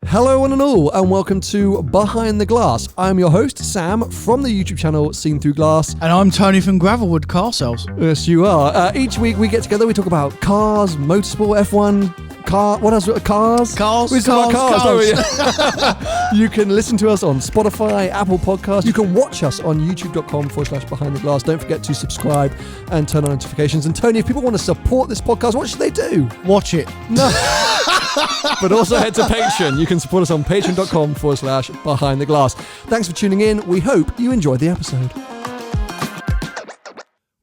Hello one and all, and welcome to Behind the Glass. I'm your host, Sam, from the YouTube channel Seen Through Glass. And I'm Tony from Gravelwood Car Sales. Yes, you are. Each week we get together, we talk about cars, motorsport, F1, what else? Cars? We talk about cars. You can listen to us on Spotify, Apple Podcasts. You can watch us on youtube.com/Behind the Glass. Don't forget to subscribe and turn on notifications. And Tony, if people want to support this podcast, what should they do? Watch it. No. But also head to Patreon. You can support us on patreon.com/Behind the Glass. Thanks for tuning in. We hope you enjoyed the episode.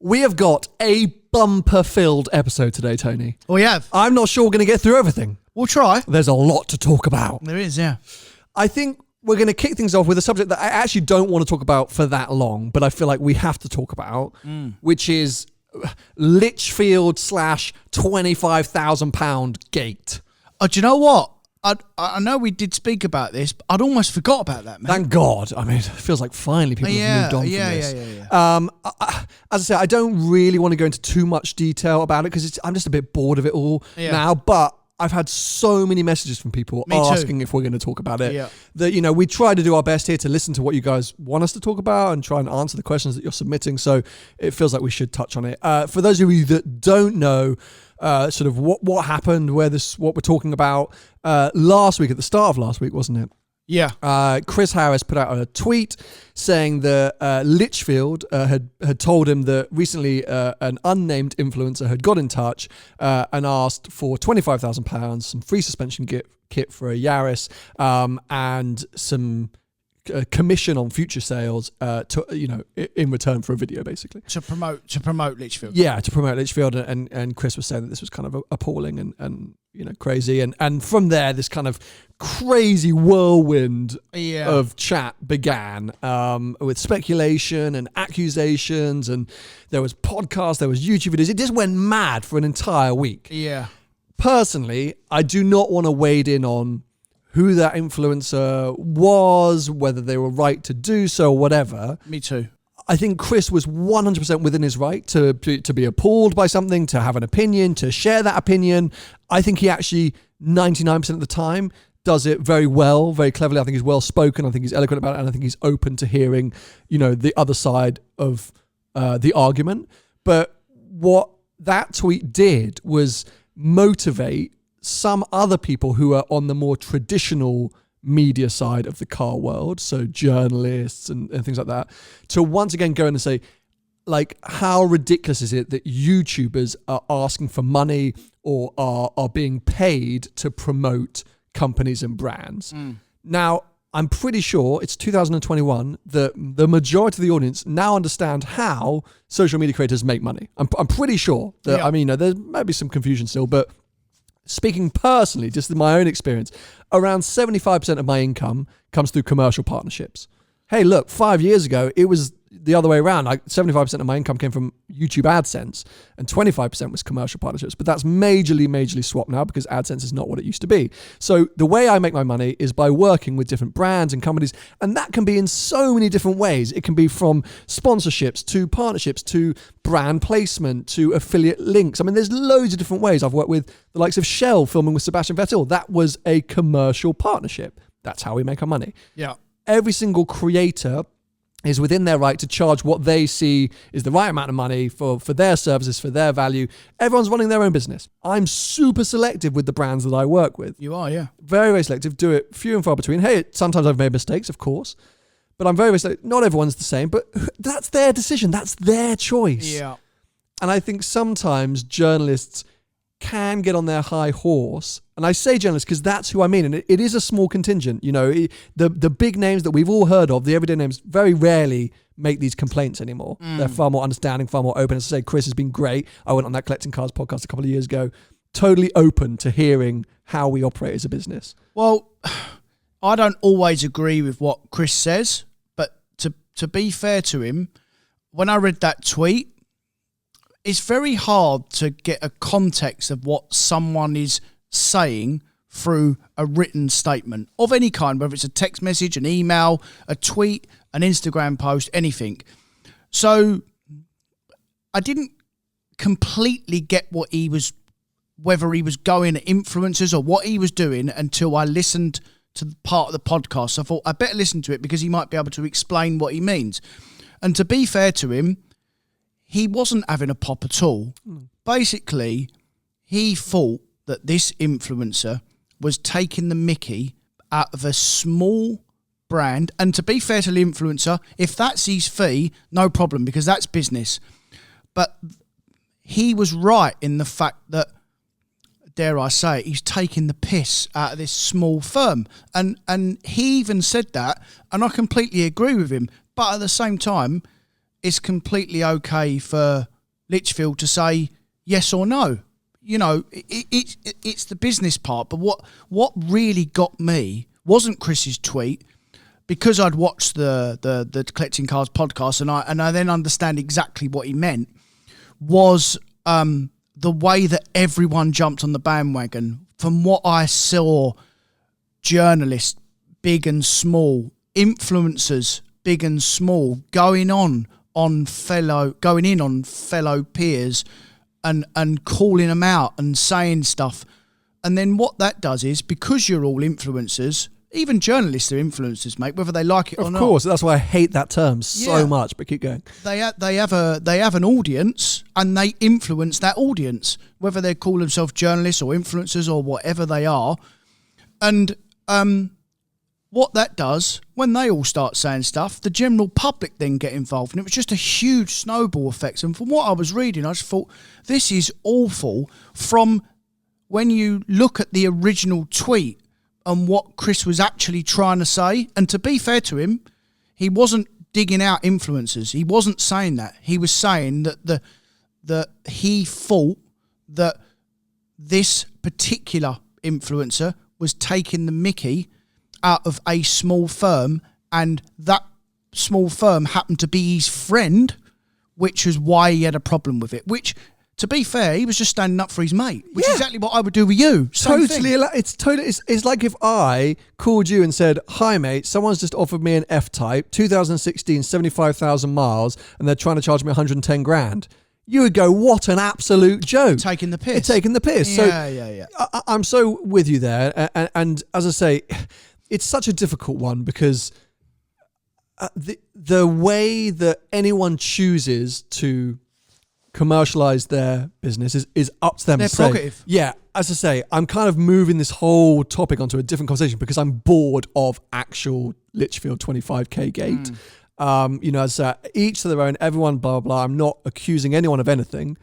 We have got a bumper-filled episode today, Tony. We have. I'm not sure we're going to get through everything. We'll try. There's a lot to talk about. There is, yeah. I think we're going to kick things off with a subject that I actually don't want to talk about for that long, but I feel like we have to talk about, which is Litchfield / £25,000 gate. Oh, do you know what? I know we did speak about this, but I'd almost forgot about that, man. Thank God. I mean, it feels like finally people have moved on from this. As I say, I don't really want to go into too much detail about it because I'm just a bit bored of it all now, but I've had so many messages from people asking if we're going to talk about it that, you know, we try to do our best here to listen to what you guys want us to talk about and try and answer the questions that you're submitting. So it feels like we should touch on it. For those of you that don't know, sort of what happened, what we're talking about last week, at the start of last week, wasn't it? Yeah. Chris Harris put out a tweet saying that Litchfield had told him that recently an unnamed influencer had got in touch and asked for £25,000, some free suspension kit for a Yaris, and some commission on future sales in return for a video, basically to promote Litchfield. Yeah, to promote Litchfield, and Chris was saying that this was kind of appalling and you know, crazy, and from there this kind of crazy whirlwind of chat began, with speculation and accusations, and there was podcasts, there was YouTube videos. It just went mad for an entire week. Personally, I do not want to wade in on who that influencer was, whether they were right to do so, or whatever. Me too. I think Chris was 100% within his right to be appalled by something, to have an opinion, to share that opinion. I think he actually, 99% of the time, does it very well, very cleverly. I think he's well spoken. I think he's eloquent about it, and I think he's open to hearing, you know, the other side of the argument. But what that tweet did was motivate some other people who are on the more traditional media side of the car world, so journalists and things like that, to once again go in and say, like, how ridiculous is it that YouTubers are asking for money or are being paid to promote companies and brands? Now, I'm pretty sure it's 2021 that the majority of the audience now understand how social media creators make money. I'm pretty sure that, I mean, there might be some confusion still, but speaking personally, just in my own experience, around 75% of my income comes through commercial partnerships. Hey, look, 5 years ago, it was the other way around. Like 75% of my income came from YouTube AdSense and 25% was commercial partnerships. But that's majorly swapped now because AdSense is not what it used to be. So the way I make my money is by working with different brands and companies. And that can be in so many different ways. It can be from sponsorships to partnerships to brand placement to affiliate links. I mean, there's loads of different ways. I've worked with the likes of Shell filming with Sebastian Vettel. That was a commercial partnership. That's how we make our money. Yeah. Every single creator is within their right to charge what they see is the right amount of money for their services, for their value. Everyone's running their own business. I'm super selective with the brands that I work with. You are, yeah. Very, very selective. Do it few and far between. Hey, sometimes I've made mistakes, of course, but I'm very, very selective. Not everyone's the same, but that's their decision. That's their choice. Yeah. And I think sometimes journalists can get on their high horse. And I say journalists because that's who I mean. And it is a small contingent. You know, the big names that we've all heard of, the everyday names, very rarely make these complaints anymore. They're far more understanding, far more open. As I say, Chris has been great. I went on that Collecting Cars podcast a couple of years ago. Totally open to hearing how we operate as a business. Well, I don't always agree with what Chris says, but to be fair to him, when I read that tweet, it's very hard to get a context of what someone is saying through a written statement of any kind, whether it's a text message, an email, a tweet, an Instagram post, anything. So I didn't completely get what he was, whether he was going at influencers or what he was doing until I listened to the part of the podcast. So I thought I'd better listen to it because he might be able to explain what he means. And to be fair to him, he wasn't having a pop at all. Basically, he thought that this influencer was taking the mickey out of a small brand. And to be fair to the influencer, if that's his fee, no problem, because that's business. But he was right in the fact that, dare I say it, he's taking the piss out of this small firm. And he even said that, and I completely agree with him. But at the same time, it's completely okay for Litchfield to say yes or no. You know, it's the business part. But what really got me wasn't Chris's tweet, because I'd watched the Collecting Cars podcast and I then understand exactly what he meant, was the way that everyone jumped on the bandwagon. From what I saw, journalists, big and small, influencers, big and small, going in on fellow peers and calling them out and saying stuff. And then what that does is, because you're all influencers, even journalists are influencers, mate, whether they like it or not. Of course, that's why I hate that term so much, but keep going. They have an audience, and they influence that audience, whether they call themselves journalists or influencers or whatever they are. And what that does, when they all start saying stuff, the general public then get involved, and it was just a huge snowball effect. And from what I was reading, I just thought, this is awful. From when you look at the original tweet and what Chris was actually trying to say, and to be fair to him, he wasn't digging out influencers. He wasn't saying that. He was saying that he thought that this particular influencer was taking the mickey out of a small firm, and that small firm happened to be his friend, which is why he had a problem with it. Which, to be fair, he was just standing up for his mate, which is exactly what I would do with you. It's like if I called you and said, "Hi, mate, someone's just offered me an F-Type, 2016, 75,000 miles, and they're trying to charge me 110 grand." You would go, "What an absolute joke!" Taking the piss. It's taking the piss. Yeah. I'm so with you there, and as I say, it's such a difficult one because the way that anyone chooses to commercialize their business is up to them. Their prerogative. Yeah, as I say, I'm kind of moving this whole topic onto a different conversation because I'm bored of actual Litchfield 25k gate. As each to their own, everyone blah blah. I'm not accusing anyone of anything.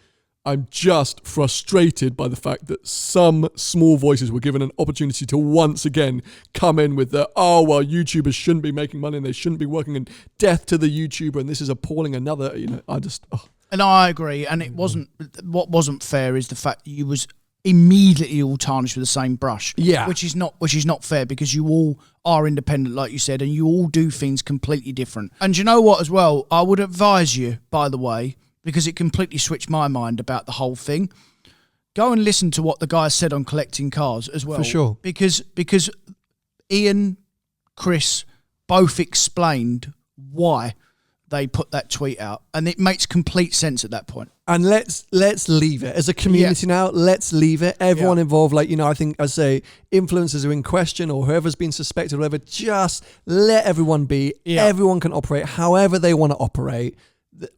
I'm just frustrated by the fact that some small voices were given an opportunity to once again come in with the, YouTubers shouldn't be making money and they shouldn't be working, and death to the YouTuber, and this is appalling. And I agree. And what wasn't fair is the fact that you was immediately all tarnished with the same brush. Yeah. Which is not fair, because you all are independent, like you said, and you all do things completely different. And you know what as well? I would advise you, by the way, because it completely switched my mind about the whole thing, go and listen to what the guy said on Collecting Cars as well. For sure. Because Ian, Chris both explained why they put that tweet out, and it makes complete sense at that point. And let's leave it as a community now. Let's leave it. Everyone involved, I think, I say, influencers are in question or whoever's been suspected, or whatever. Just let everyone be. Yeah. Everyone can operate however they want to operate.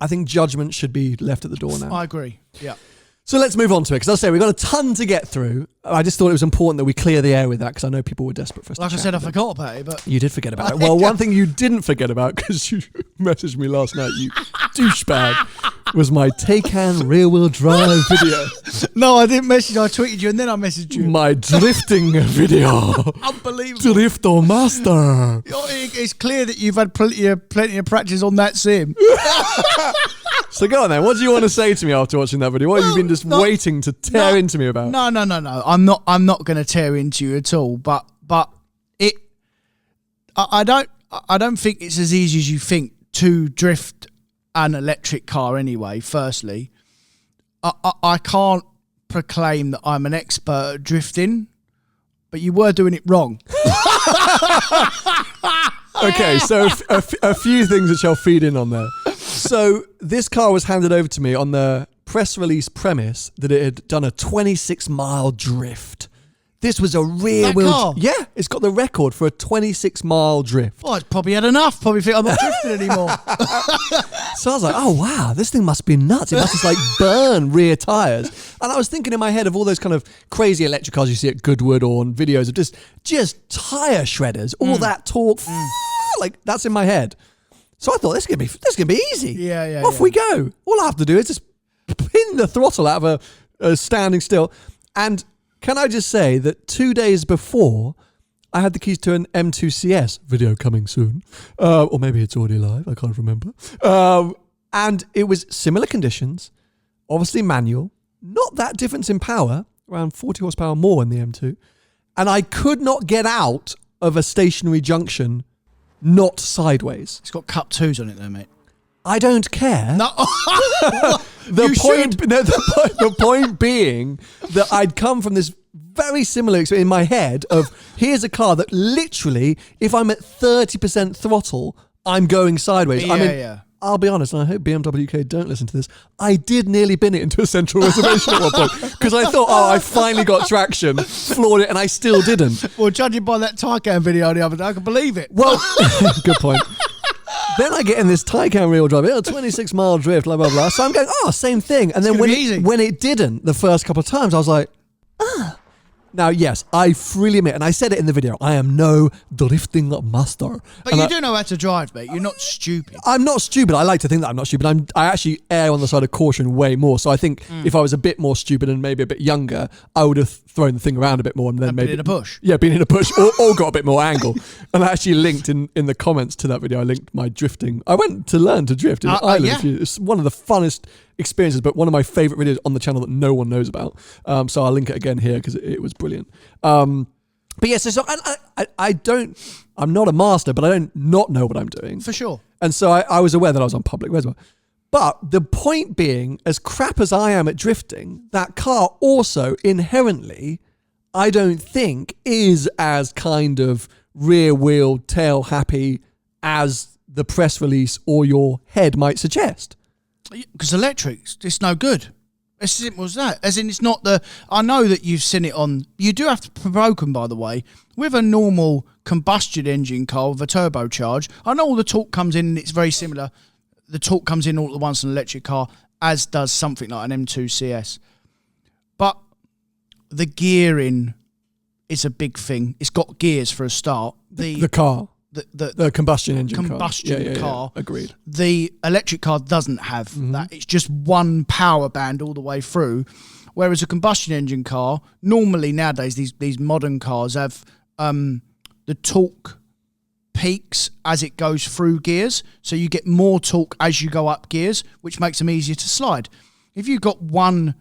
I think judgment should be left at the door now. I agree. Yeah. So let's move on to it, because I'll say we've got a ton to get through. I just thought it was important that we clear the air with that, because I know people were desperate for us to chat. Like I said, I forgot about it, but... You did forget about it. Well, one thing you didn't forget about, because you messaged me last night, you douchebag, was my Taycan rear-wheel drive video. No, I didn't message you. I tweeted you and then I messaged you. My drifting video. Unbelievable. Drifter master. It's clear that you've had plenty of practice on that sim. So go on then. What do you want to say to me after watching that video? What have you been just waiting to tear into me about? No. I'm not going to tear into you at all. But I don't think it's as easy as you think to drift an electric car anyway. Firstly, I can't proclaim that I'm an expert at drifting, but you were doing it wrong. Okay, so a few things which I'll feed in on there. So this car was handed over to me on the press release premise that it had done a 26-mile drift. This was a rear That wheel. car? Yeah, it's got the record for a 26-mile drift. Well, it's probably had enough. Probably think I'm not drifting anymore. So I was like, oh wow, this thing must be nuts. It must just like burn rear tires. And I was thinking in my head of all those kind of crazy electric cars you see at Goodwood or on videos of just tire shredders, all that torque, like that's in my head. So I thought this is gonna be easy. Yeah. Off we go. All I have to do is just pin the throttle out of a standing still. And can I just say that 2 days before, I had the keys to an M2 CS, video coming soon, or maybe it's already live, I can't remember. And it was similar conditions, obviously manual, not that difference in power, around 40 horsepower more in the M2. And I could not get out of a stationary junction, not sideways. It's got cup 2s on it though, mate. I don't care. No. The point being that I'd come from this very similar experience in my head of here's a car that literally, if I'm at 30% throttle, I'm going sideways. Yeah. I'll be honest, and I hope BMW UK don't listen to this. I did nearly bin it into a central reservation at one point because I thought, I finally got traction, floored it, and I still didn't. Well, judging by that Taycan video the other day, I can believe it. Well, good point. Then I get in this Taycan real drive, 26-mile drift, blah, blah, blah. So I'm going, same thing. And then when it didn't the first couple of times, I was like, Now, yes, I freely admit, and I said it in the video, I am no drifting master. But you do know how to drive, mate. You're not stupid. I'm not stupid. I like to think that I'm not stupid. I actually err on the side of caution way more. So I think if I was a bit more stupid and maybe a bit younger, I would have thrown the thing around a bit more and then maybe been in a bush. Yeah, been in a bush or got a bit more angle. And I actually linked in the comments to that video. I linked my drifting. I went to learn to drift in Ireland. Yeah. It's one of the funnest experiences, but one of my favorite videos on the channel that no one knows about. So I'll link it again here because it was brilliant. But yes, so I'm not a master, but I don't not know what I'm doing. For sure. And so I was aware that I was on public roads. But the point being, as crap as I am at drifting, that car also inherently, I don't think, is as kind of rear wheel, tail happy as the press release or your head might suggest. Because electric's just no good. As simple as that. As in, it's not the... I know that you've seen it on... You do have to provoke them, by the way. With a normal combustion engine car with a turbocharge, I know all the torque comes in and it's very similar. The torque comes in all at once on an electric car, as does something like an M2 CS. But the gearing is a big thing. It's got gears for a start. The car. The combustion engine car. car. Agreed. The electric car doesn't have that. It's just one power band all the way through. Whereas a combustion engine car, normally nowadays, these modern cars have the torque peaks as it goes through gears. So you get more torque as you go up gears, which makes them easier to slide. If you've got one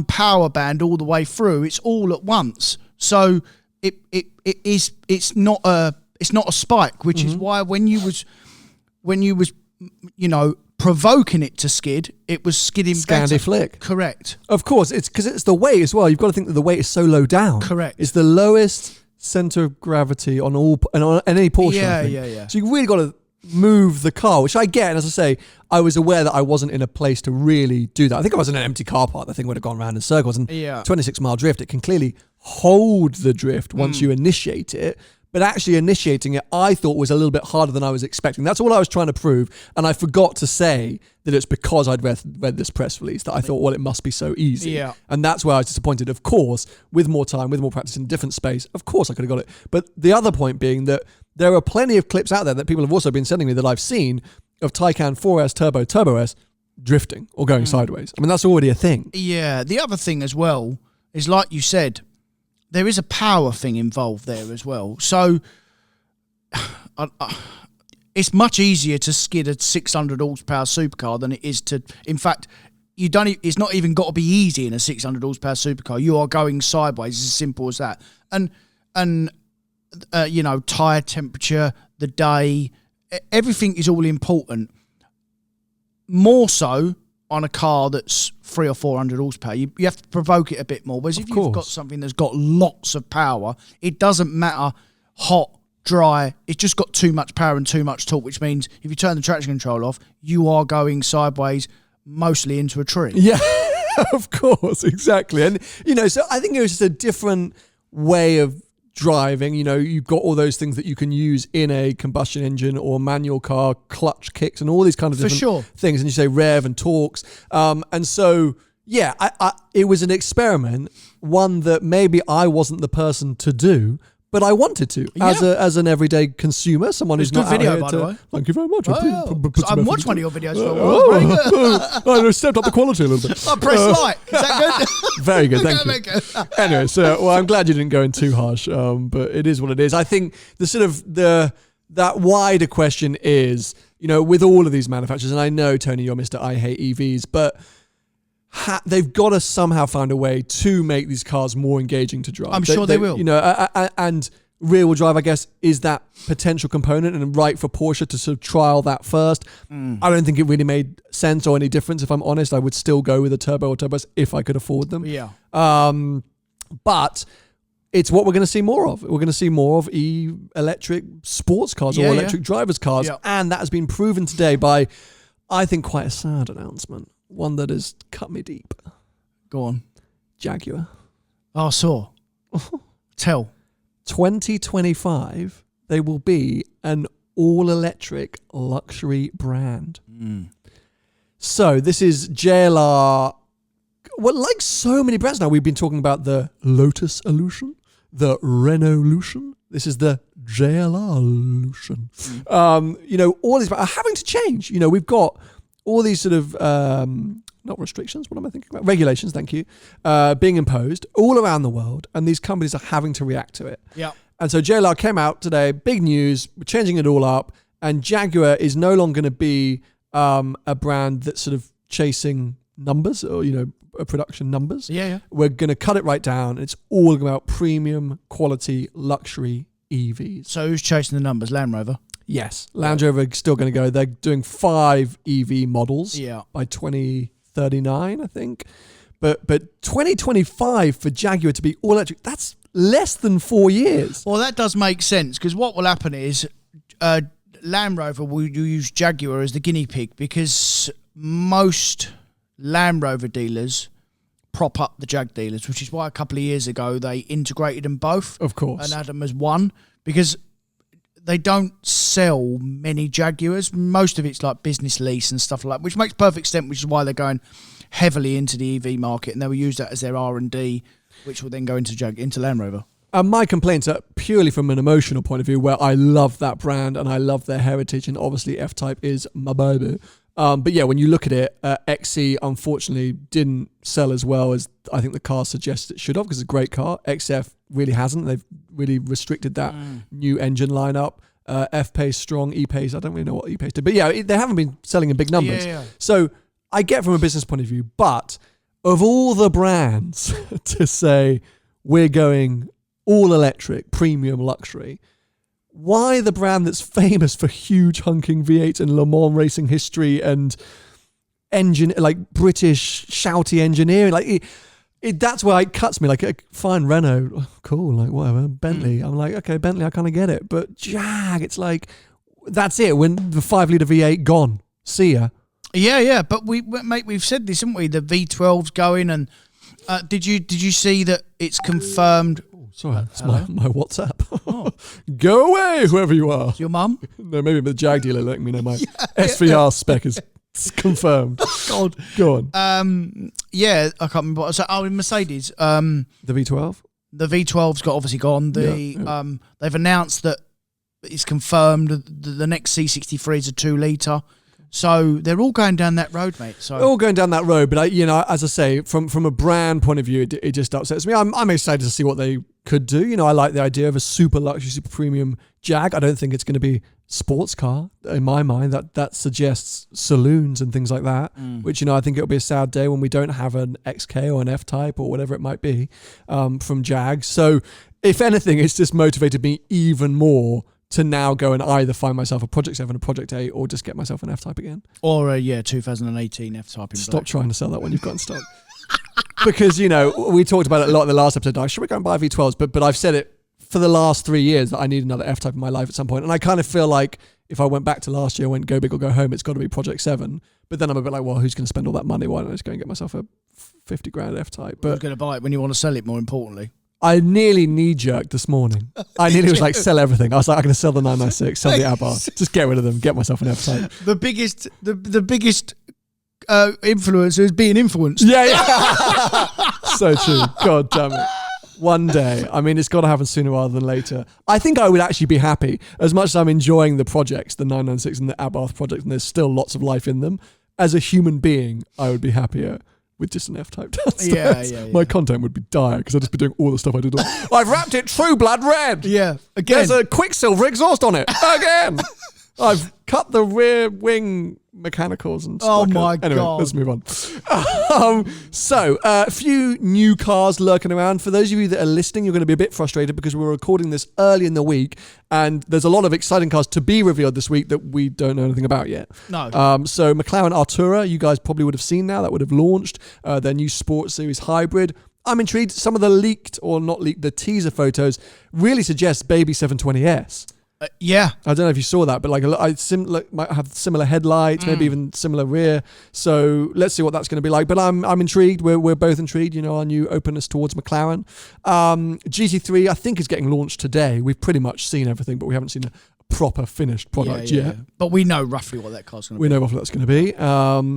power band all the way through, it's all at once. So it's not a spike, which is why when you was provoking it to skid, it was skidding better. Flick. Correct. Of course, it's because it's the weight as well. You've got to think that the weight is so low down. Correct. It's the lowest center of gravity on any portion. Yeah. So you really got to move the car, which I get. And as I say, I was aware that I wasn't in a place to really do that. I think I was in an empty car park. The thing would have gone around in circles. And 26-mile drift, it can clearly hold the drift once you initiate it. But actually initiating it, I thought was a little bit harder than I was expecting. That's all I was trying to prove. And I forgot to say that it's because I'd read this press release that I thought, well, it must be so easy. Yeah. And that's where I was disappointed. Of course, with more time, with more practice in a different space, of course I could have got it. But the other point being that there are plenty of clips out there that people have also been sending me that I've seen of Taycan 4S Turbo S drifting or going sideways. I mean, that's already a thing. Yeah. The other thing as well is, like you said, there is a power thing involved there as well. So it's much easier to skid a 600 horsepower supercar than it is to... In fact, it's not even got to be easy in a 600 horsepower supercar. You are going sideways. It's as simple as that. And tyre temperature, the day, everything is all important. More so on a car that's 300 or 400 horsepower, you have to provoke it a bit more. Whereas if you've got something that's got lots of power, it doesn't matter hot, dry, it's just got too much power and too much torque, which means if you turn the traction control off, you are going sideways, mostly into a tree. Yeah. Of course, exactly. And, so I think it was just a different way of driving. You've got all those things that you can use in a combustion engine or manual car, clutch kicks and all these kind of different things. And you say rev and torques. And so, yeah, it was an experiment, one that maybe I wasn't the person to do, but I wanted to as an everyday consumer, someone who's not video, out here by the way. Thank you very much. I've watched one of your videos for a while. I stepped up the quality a little bit. I press like. Is that good? Very good, thank you. Anyway, so I'm glad you didn't go in too harsh, but it is what it is. I think that wider question is, with all of these manufacturers, and I know, Tony, you're Mr. I hate EVs, but they've got to somehow find a way to make these cars more engaging to drive. I'm sure they will. And rear-wheel drive, I guess, is that potential component, and right for Porsche to sort of trial that first. I don't think it really made sense or any difference. If I'm honest, I would still go with a turbo or turbos if I could afford them. Yeah. But it's what we're going to see more of. We're going to see more of electric sports cars or electric drivers' cars, and that has been proven today by, I think, quite a sad announcement. One that has cut me deep. Go on. Jaguar. Oh, I saw. Tell. 2025, they will be an all-electric luxury brand. So this is JLR. Well, like so many brands now, we've been talking about the Lotus Elution, the Renault-lution. This is the JLR-lution. All these brands are having to change. We've got all these sort of, not restrictions, what am I thinking about? Regulations, thank you, being imposed all around the world, and these companies are having to react to it. Yeah. And so JLR came out today, big news, we're changing it all up, and Jaguar is no longer going to be a brand that's sort of chasing numbers or, production numbers. Yeah. We're going to cut it right down, and it's all about premium, quality, luxury EVs. So who's chasing the numbers? Land Rover? Yes, Land Rover is still going to go. They're doing 5 EV models by 2039, I think. But 2025 for Jaguar to be all electric, that's less than 4 years. Well, that does make sense, because what will happen is Land Rover will use Jaguar as the guinea pig, because most Land Rover dealers prop up the Jag dealers, which is why a couple of years ago they integrated them both. Of course. And had them as one, because they don't sell many Jaguars. Most of it's like business lease and stuff like that, which makes perfect sense, which is why they're going heavily into the EV market, and they will use that as their R&D, which will then go into Land Rover. My complaints are purely from an emotional point of view, where I love that brand and I love their heritage, and obviously F-Type is my baby. But yeah, when you look at it, XC unfortunately didn't sell as well as I think the car suggests it should have, because it's a great car. XF really hasn't. They've really restricted that new engine lineup. F-Pace strong, E-Pace, I don't really know what E-Pace did. But yeah, they haven't been selling in big numbers. Yeah. So I get from a business point of view, but of all the brands to say we're going all electric, premium luxury, why the brand that's famous for huge hunking V8 and Le Mans racing history and engine, like British shouty engineering, like that's why it cuts me. Like, fine, Renault, cool, like whatever. Bentley, I'm like, okay, Bentley, I kind of get it. But Jag, it's like, that's it. When the 5-litre V8 gone, see ya. Yeah. But we've said this, haven't we? The V12's going, and did you see that it's confirmed? Sorry, it's my WhatsApp. Oh. Go away, whoever you are. It's your mum? No, maybe the Jag dealer letting me know my SVR spec is confirmed. God. Go on. Yeah, I can't remember. So, Mercedes. The V12? The V12's obviously gone. They've announced that it's confirmed the next C63 is a 2-litre. So they're all going down that road, mate. So they're all going down that road, but as I say, from a brand point of view, it just upsets me. I'm excited to see what they could do. I like the idea of a super luxury, super premium Jag. I don't think it's going to be sports car in my mind. That suggests saloons and things like that. Which I think it'll be a sad day when we don't have an XK or an F-Type or whatever it might be from Jag. So if anything, it's just motivated me even more to now go and either find myself a Project 7, a Project 8, or just get myself an F-Type again. Or a 2018 F-Type in Stop black. trying to sell that one you've got in stock. Because, we talked about it a lot in the last episode. Should we go and buy V12s? But I've said it for the last 3 years that I need another F-Type in my life at some point. And I kind of feel like if I went back to last year, went go big or go home, it's got to be Project 7. But then I'm a bit like, well, who's going to spend all that money? Why don't I just go and get myself a 50 grand F-Type? But Who's going to buy it when you want to sell it, more importantly? I nearly knee-jerked this morning. I nearly was like, sell everything. I was like, I'm going to sell the 996, sell the Abarth. Just get rid of them, get myself an F-Type. The biggest influencer is being influenced. Yeah. So true. God damn it. One day. I mean, it's got to happen sooner rather than later. I think I would actually be happy. As much as I'm enjoying the projects, the 996 and the Abarth projects, and there's still lots of life in them, as a human being, I would be happier with just an F-Type downstairs. Yeah. My content would be dire because I'd just be doing all the stuff I did. I've wrapped it True Blood red. Yeah. Again. There's a Quicksilver exhaust on it. Again. I've cut the rear wing mechanicals and stuff. Oh my God. Anyway, let's move on. So, a few new cars lurking around. For those of you that are listening, you're going to be a bit frustrated because we're recording this early in the week and there's a lot of exciting cars to be revealed this week that we don't know anything about yet. No. So, McLaren Artura, you guys probably would have seen now. That would have launched their new Sports Series Hybrid. I'm intrigued. Some of the leaked, or not leaked, the teaser photos really suggest baby 720S. Yeah. I don't know if you saw that, but like might have similar headlights, maybe even similar rear. So let's see what that's going to be like. But I'm intrigued. We're both intrigued. You know, our new openness towards McLaren. GT3 I think is getting launched today. We've pretty much seen everything, but we haven't seen a proper finished product yet. Yeah. But we know roughly what that car's going to be. We know roughly what that's going to be.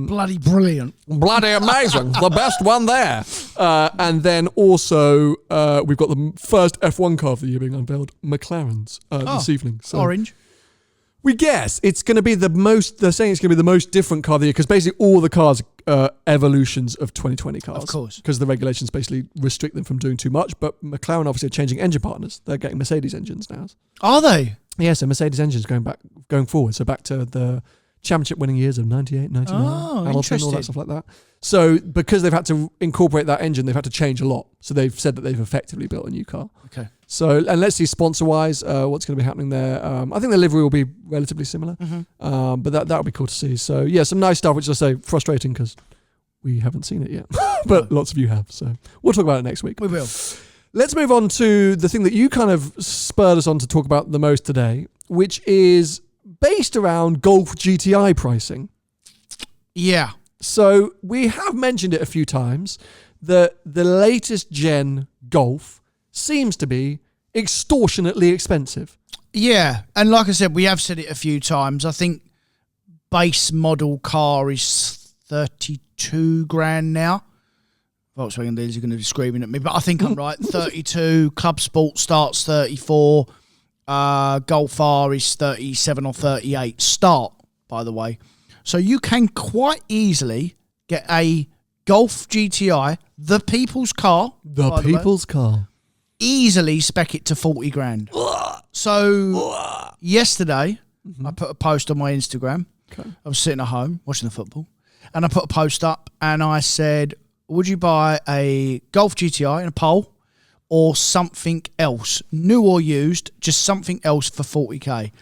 Bloody brilliant. Bloody amazing. The best one there. And then also we've got the first F1 car of the year being unveiled, McLaren's, this evening. So orange. We guess it's going to be they're saying it's going to be the most different car of the year because basically all the cars are evolutions of 2020 cars. Of course. Because the regulations basically restrict them from doing too much. But McLaren obviously are changing engine partners. They're getting Mercedes engines now. Are they? Yeah, so Mercedes engines going forward. So back to the championship winning years of 98, 99, Hamilton, all that stuff like that. So because they've had to incorporate that engine, they've had to change a lot. So they've said that they've effectively built a new car. Okay. So, and let's see sponsor-wise what's going to be happening there. I think the livery will be relatively similar, but that'll be cool to see. So yeah, some nice stuff, which I say frustrating because we haven't seen it yet, but lots of you have. So we'll talk about it next week. We will. Let's move on to the thing that you kind of spurred us on to talk about the most today, which is based around Golf GTI pricing. Yeah. So we have mentioned it a few times that the latest gen Golf seems to be extortionately expensive. Yeah. And like I said, we have said it a few times. I think base model car is 32 grand now. Volkswagen dealers are going to be screaming at me, but I think I'm right. 32. Club Sport starts 34. Golf R is 37 or 38. Start, by the way. So you can quite easily get a Golf GTI, the people's car. The people's car. Easily spec it to 40 grand. So yesterday, I put a post on my Instagram. Okay. I was sitting at home watching the football, and I put a post up, and I said, would you buy a Golf GTI in a poll or something else, new or used, just something else for 40k?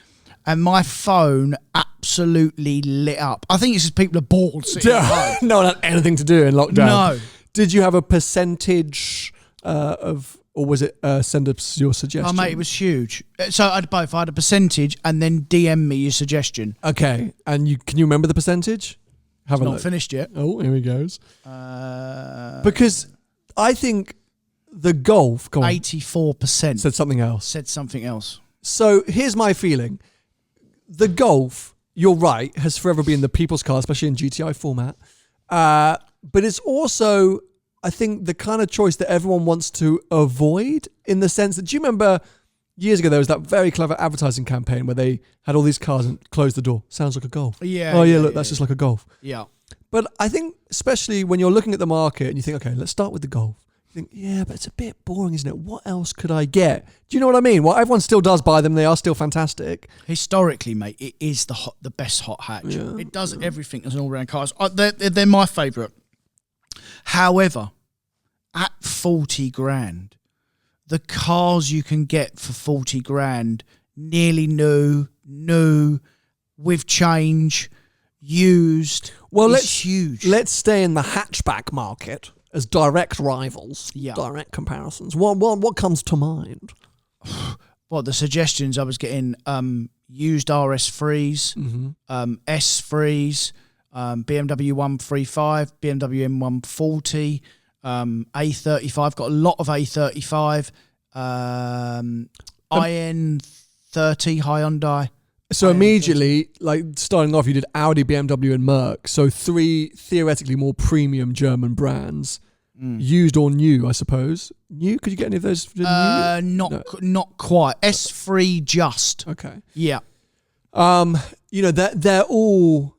And my phone absolutely lit up. I think it's just people are bored sitting at home. No one had anything to do in lockdown. No. Did you have a percentage of, or was it send us your suggestion? Oh, mate, it was huge. So I had both. I had a percentage and then DM me your suggestion. Okay. And can you remember the percentage? Have a look. Not finished yet. Oh, here he goes. Because I think the Golf... 84%. Said something else. Said something else. So here's my feeling. The Golf, you're right, has forever been the people's car, especially in GTI format. But it's also, I think, the kind of choice that everyone wants to avoid in the sense that, do you remember years ago there was that very clever advertising campaign where they had all these cars and closed the door? Sounds like a Golf. Yeah. Oh yeah, look, that's just like a Golf. Yeah. But I think, especially when you're looking at the market and you think, okay, let's start with the Golf. You think, yeah, but it's a bit boring, isn't it? What else could I get? Do you know what I mean? Well, everyone still does buy them. They are still fantastic. Historically, mate, it is the best hot hatch. Yeah, it does everything as an all-round car. They're my favourite. However, at 40 grand, the cars you can get for 40 grand, nearly new, with change, used, is huge. Let's stay in the hatchback market as direct rivals, direct comparisons. What comes to mind? Well, the suggestions I was getting used RS3s, S3s, BMW 135, BMW M140, A35. Got a lot of A35, IN30 Hyundai. So immediately, like starting off, you did Audi, BMW, and Merc. So 3 theoretically more premium German brands, used or new, I suppose. New? Could you get any of those? Not quite. S3 just. Okay. Yeah. They're all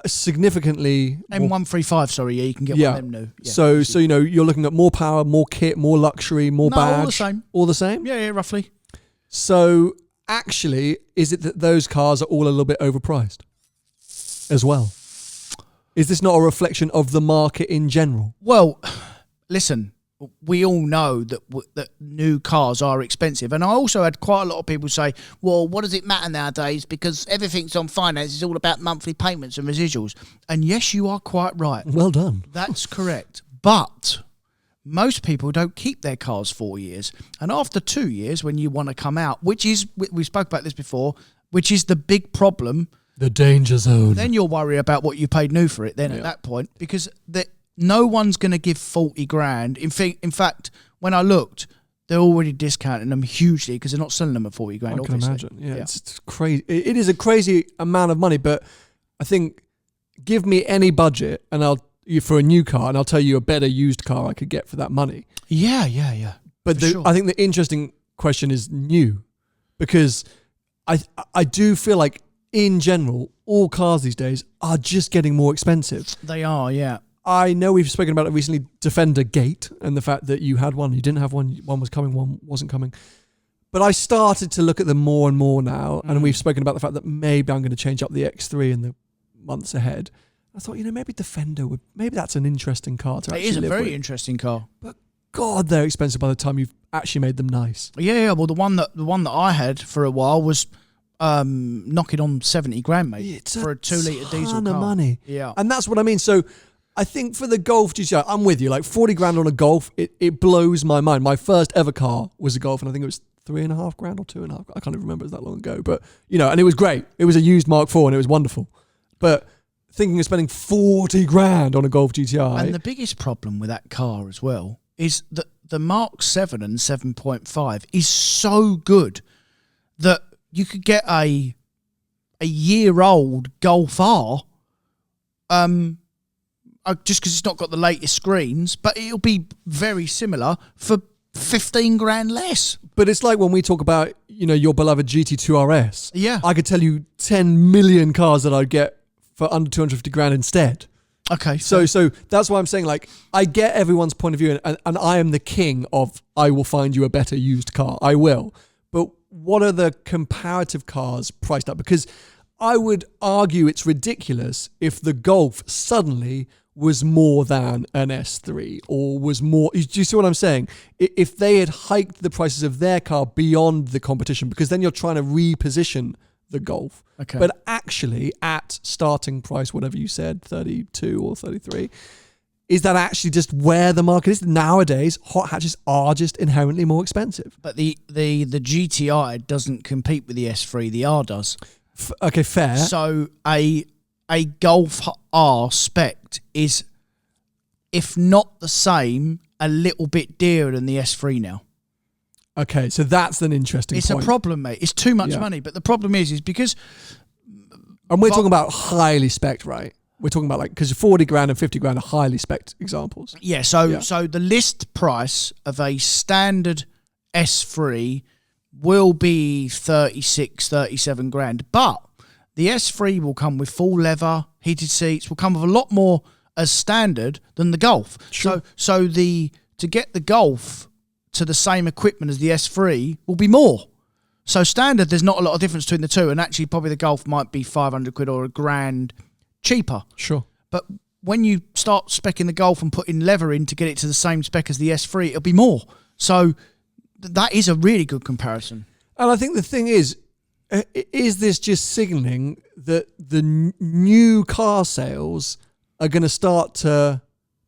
significantly M135. Sorry, you can get one of them new. Yeah. So you're looking at more power, more kit, more luxury, more badge. All the same. All the same. Yeah, roughly. So actually, is it that those cars are all a little bit overpriced as well? Is this not a reflection of the market in general? Well, listen, we all know that new cars are expensive. And I also had quite a lot of people say, well, what does it matter nowadays? Because everything's on finance. It's all about monthly payments and residuals. And yes, you are quite right. Well done. That's correct. But most people don't keep their cars 4 years. And after 2 years, when you want to come out, which is, we spoke about this before, which is the big problem. The danger zone. Then you'll worry about what you paid new for it then at that point, because no one's going to give 40 grand. In fact, when I looked, they're already discounting them hugely because they're not selling them at 40 grand. I can obviously. imagine. Yeah, it's crazy. It is a crazy amount of money, but I think give me any budget and for a new car, and I'll tell you a better used car I could get for that money. Yeah. But I think the interesting question is new, because I do feel like in general, all cars these days are just getting more expensive. They are, yeah. I know we've spoken about it recently, Defender Gate, and the fact that you had one, you didn't have one was coming, one wasn't coming. But I started to look at them more and more now, and we've spoken about the fact that maybe I'm going to change up the X3 in the months ahead. I thought, maybe Defender maybe that's an interesting car to actually live with. It is a very interesting car. But God, they're expensive by the time you've actually made them nice. Yeah. Well, the one that I had for a while was knocking on 70 grand, mate, for a 2 litre diesel car. Ton of money. Yeah. And that's what I mean. So I think for the Golf GTI, I'm with you. Like 40 grand on a Golf, it blows my mind. My first ever car was a Golf, and I think it was 3.5 grand or 2.5. I can't even remember, it was that long ago. But, and it was great. It was a used Mark IV, and it was wonderful. But thinking of spending 40 grand on a Golf GTI. And the biggest problem with that car as well is that the Mark 7 and 7.5 is so good that you could get a year-old Golf R, just because it's not got the latest screens, but it'll be very similar for 15 grand less. But it's like when we talk about, your beloved GT2 RS. Yeah. I could tell you 10 million cars that I'd get for under 250 grand instead. Okay. So that's why I'm saying, like, I get everyone's point of view, and I am the king of, I will find you a better used car. I will. But what are the comparative cars priced up? Because I would argue it's ridiculous if the Golf suddenly was more than an S3 or was more. Do you see what I'm saying? If they had hiked the prices of their car beyond the competition, because then you're trying to reposition the Golf. Okay. But actually, at starting price, whatever you said, 32 or 33, is that actually just where the market is? Nowadays, hot hatches are just inherently more expensive. But the GTI doesn't compete with the S3, the R does. Okay, fair. So a Golf R spec is, if not the same, a little bit dearer than the S3 now. Okay, so that's an interesting point. It's a problem, mate. It's too much money. But the problem is because... And we're talking about highly spec'd, right? We're talking about because 40 grand and 50 grand are highly spec'd examples. Yeah, so the list price of a standard S3 will be 36, 37 grand. But the S3 will come with full leather, heated seats, will come with a lot more as standard than the Golf. Sure. So to get the Golf to the same equipment as the S3 will be more. So standard, there's not a lot of difference between the two, and actually probably the Golf might be 500 quid or a grand cheaper. Sure. But when you start specing the Golf and putting leather in to get it to the same spec as the S3, it'll be more. So that is a really good comparison. And I think the thing is this just signalling that the new car sales are going to start to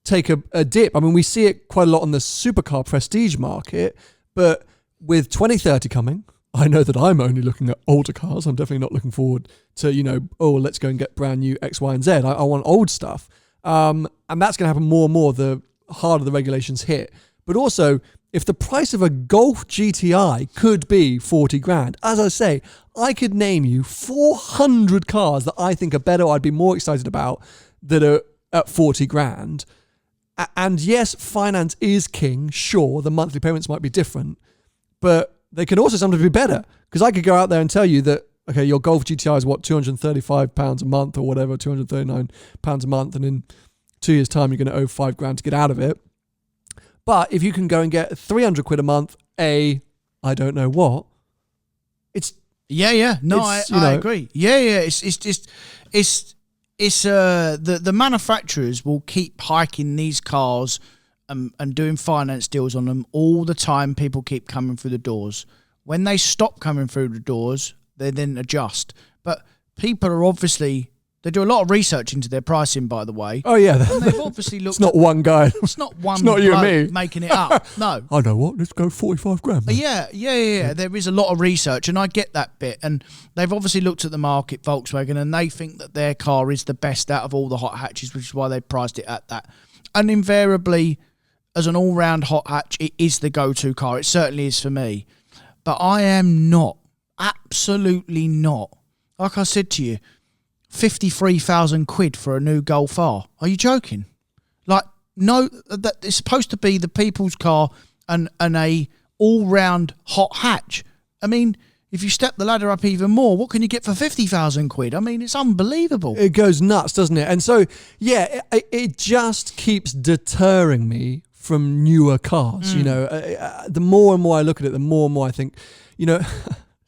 take a dip? I mean, we see it quite a lot on the supercar prestige market, but with 2030 coming, I know that I'm only looking at older cars. I'm definitely not looking forward to, let's go and get brand new X, Y, and Z. I want old stuff. And that's going to happen more and more the harder the regulations hit. But also, if the price of a Golf GTI could be 40 grand, as I say, I could name you 400 cars that I think are better, I'd be more excited about, that are at 40 grand. And yes, finance is king. Sure, the monthly payments might be different, but they can also sometimes be better. Because I could go out there and tell you that, okay, your Golf GTI is what, £235 a month or whatever, £239 a month, and in 2 years' time you're going to owe 5 grand to get out of it. But if you can go and get 300 quid a month, I don't know what, it's... Yeah. No, I agree. Yeah. It's the manufacturers will keep hiking these cars and doing finance deals on them all the time. People keep coming through the doors. When they stop coming through the doors, they then adjust. But people are obviously... They do a lot of research into their pricing, by the way. Oh, yeah. And they've obviously looked... It's not one guy. It's not one it's not you and me making it up. No. I know what. Let's go 45 grand. Man. Yeah. There is a lot of research, and I get that bit. And they've obviously looked at the market, Volkswagen, and they think that their car is the best out of all the hot hatches, which is why they priced it at that. And invariably, as an all-round hot hatch, it is the go-to car. It certainly is for me. But I am not. Absolutely not. Like I said to you, 53,000 quid for a new Golf R. Are you joking? Like, no, that it's supposed to be the people's car and a all-round hot hatch. I mean, if you step the ladder up even more, what can you get for 50,000 quid? I mean, it's unbelievable. It goes nuts, doesn't it? And so, yeah, it just keeps deterring me from newer cars. The more and more I look at it, the more and more I think,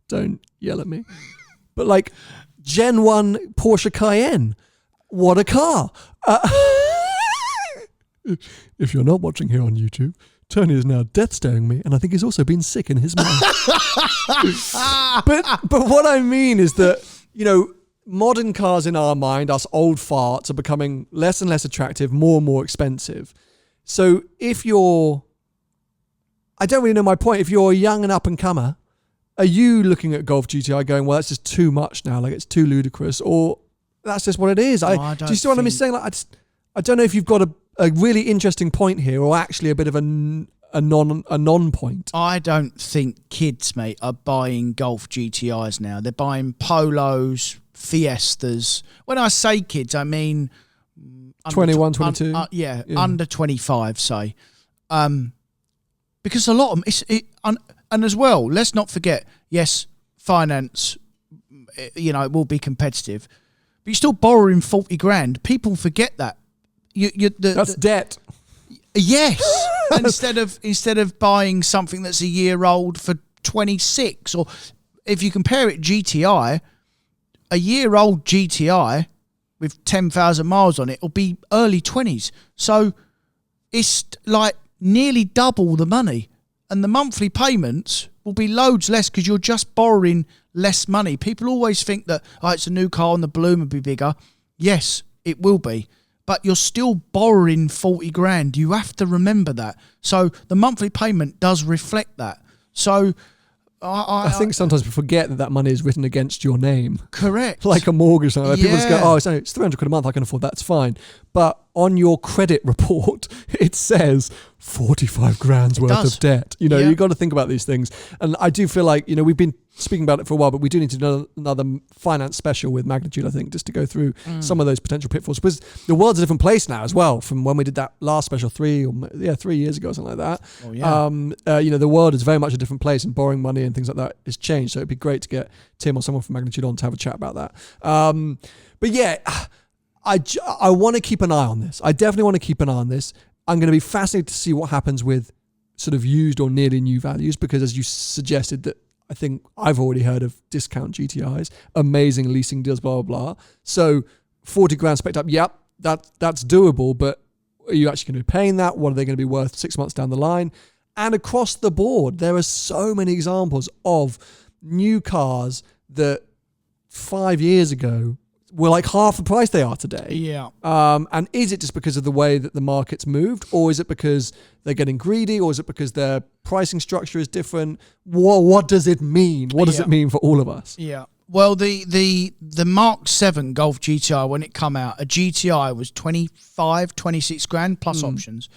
don't yell at me, but like, Gen 1 Porsche Cayenne. What a car. If you're not watching here on YouTube, Tony is now death staring me, and I think he's also been sick in his mind. But what I mean is that, modern cars in our mind, us old farts, are becoming less and less attractive, more and more expensive. So if you're... I don't really know my point. If you're a young and up-and-comer, are you looking at Golf GTI going, well, that's just too much now, like it's too ludicrous, or that's just what it is? Do you see what I'm saying? Like, I don't know if you've got a really interesting point here, or actually a bit of a non-point. I don't think kids, mate, are buying Golf GTIs now. They're buying Polos, Fiestas. When I say kids, I mean 21, 22. Under 25, say. Because a lot of them, and as well, let's not forget, yes, finance, it will be competitive, but you're still borrowing 40 grand. People forget that. That's debt. Yes. instead of buying something that's a year old for 26, or if you compare it GTI, a year old GTI with 10,000 miles on it will be early 20s. So it's like nearly double the money. And the monthly payments will be loads less because you're just borrowing less money. People always think that, it's a new car and the balloon will be bigger. Yes, it will be. But you're still borrowing 40 grand. You have to remember that. So the monthly payment does reflect that. So I think sometimes we forget that money is written against your name. Correct. Like a mortgage. Like people just go, it's 300 quid a month, I can afford that, it's fine. But on your credit report, it says 45 grand's worth of debt. You've got to think about these things. And I do feel like, we've been speaking about it for a while, but we do need to do another finance special with Magnitude, I think, just to go through some of those potential pitfalls. Because the world's a different place now as well from when we did that last special 3 years ago or something like that. Oh, yeah. The world is very much a different place, and borrowing money and things like that has changed. So it'd be great to get Tim or someone from Magnitude on to have a chat about that. But yeah, I want to keep an eye on this. I definitely want to keep an eye on this. I'm going to be fascinated to see what happens with sort of used or nearly new values, because as you suggested, that I think I've already heard of discount GTIs, amazing leasing deals, blah, blah, blah. So 40 grand spec'd up, yep, that's doable, but are you actually going to be paying that? What are they going to be worth 6 months down the line? And across the board, there are so many examples of new cars that 5 years ago were like half the price they are today. Yeah. And is it just because of the way that the market's moved, or is it because they're getting greedy, or is it because their pricing structure is different? What does it mean? What does it mean for all of us? Yeah. Well, the Mark 7 Golf GTI, when it come out, a GTI was 25, 26 grand plus options.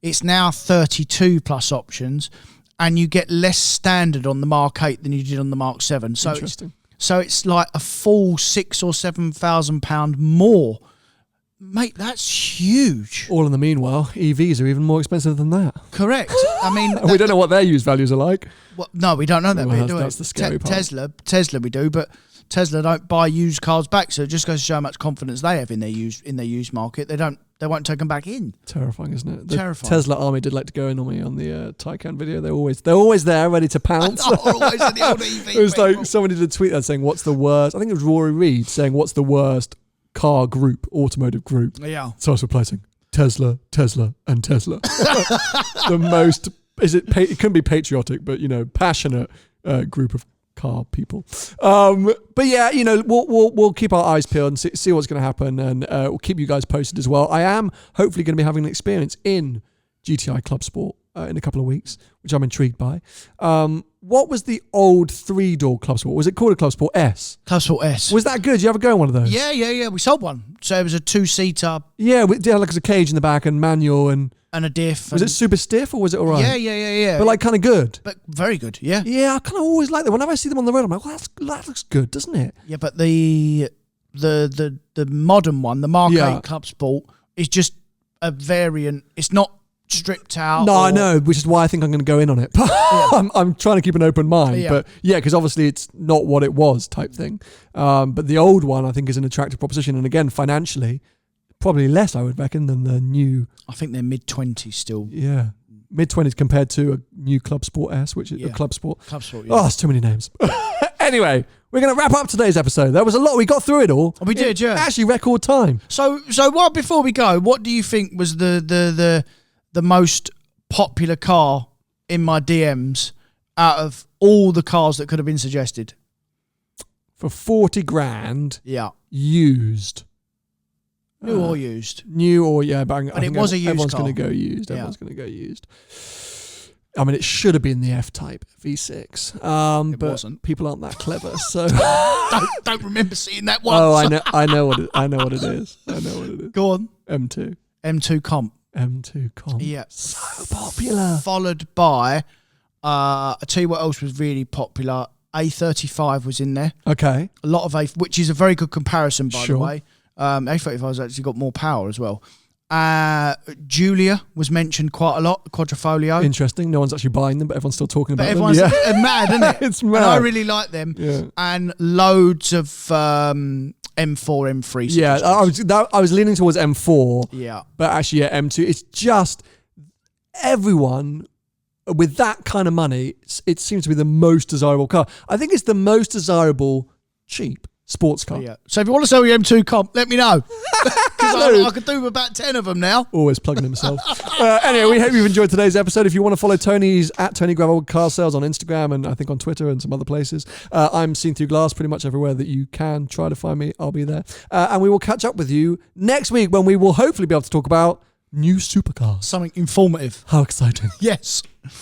It's now 32 plus options, and you get less standard on the Mark 8 than you did on the Mark 7. So Interesting. So it's like a full £6,000 or £7,000 more. Mate, that's huge. All in the meanwhile, EVs are even more expensive than that. Correct. I mean, we don't know what their used values are like. Well, no, we don't know that bit, do we? That's the scary part. Tesla we do, but Tesla don't buy used cars back, so it just goes to show how much confidence they have in their used market. They won't take them back in. Terrifying, isn't it? The Terrifying. Tesla army did like to go in on me on the Taycan video. They're always there, ready to pounce. Always in the old EV. It was like somebody did a tweet that saying, "What's the worst?" I think it was Rory Reid saying, "What's the worst car group, automotive group?" Yeah. So I was replacing Tesla, and Tesla. The most it couldn't be patriotic, but passionate group of car people. But yeah, we'll keep our eyes peeled and see what's going to happen, and we'll keep you guys posted as well. I am hopefully going to be having an experience in GTI Club Sport in a couple of weeks, which I'm intrigued by. What was the old 3-door Club Sport? Was it called a Club Sport S? Club Sport S. Was that good? Did you ever go in one of those? Yeah. We sold one. So it was a 2-seater. Yeah, like it was a cage in the back and manual and a diff. Was it super stiff or was it all right? Yeah. But like kind of good? But very good, yeah. Yeah, I kind of always like that. Whenever I see them on the road, I'm like, well, that looks good, doesn't it? Yeah, but the modern one, the Mark 8 Club Sport, is just a variant. It's not stripped out. No, I know, which is why I think I'm going to go in on it. I'm trying to keep an open mind. But yeah, because obviously it's not what it was type thing. But the old one, I think, is an attractive proposition. And again, financially, probably less, I would reckon, than the new. I think they're mid-20s still. Yeah. Mid-20s compared to a new Club Sport S, which is a Club Sport. Club Sport, Oh, that's too many names. Anyway, we're going to wrap up today's episode. There was a lot. We got through it all. We did, yeah. Actually, record time. So what? Before we go, what do you think was the most popular car in my DMs out of all the cars that could have been suggested? For 40 grand. Yeah. Used. New or used? New or, yeah. But it was a used everyone's car. Everyone's going to go used. Everyone's going to go used. I mean, it should have been the F-Type V6. It but wasn't. People aren't that clever, so... don't remember seeing that once. Oh, I know what it is. Go on. M2. M2 Comp. M2 Comp. Yeah. So popular. Followed by, I tell you what else was really popular. A35 was in there. Okay. A lot of which is a very good comparison, by Sure. the way. A35 has actually got more power as well. Julia was mentioned quite a lot, Quadrifoglio. Interesting. No one's actually buying them, but everyone's still talking about Everyone's them. Yeah. mad, isn't it? It's mad. And I really like them. Yeah. And loads of M4, M3. Yeah, I was leaning towards M4. Yeah. But actually, yeah, M2. It's just everyone with that kind of money, it seems to be the most desirable car. I think it's the most desirable cheap sports car. Yeah. So if you want to sell your M2 Comp, let me know. Because I could do about 10 of them now. Always plugging himself. Anyway, we hope you've enjoyed today's episode. If you want to follow Tony's at Tony Gravel Car Sales on Instagram and I think on Twitter and some other places, I'm seen through glass pretty much everywhere that you can try to find me. I'll be there. And we will catch up with you next week when we will hopefully be able to talk about new supercars. Something informative. How exciting. Yes.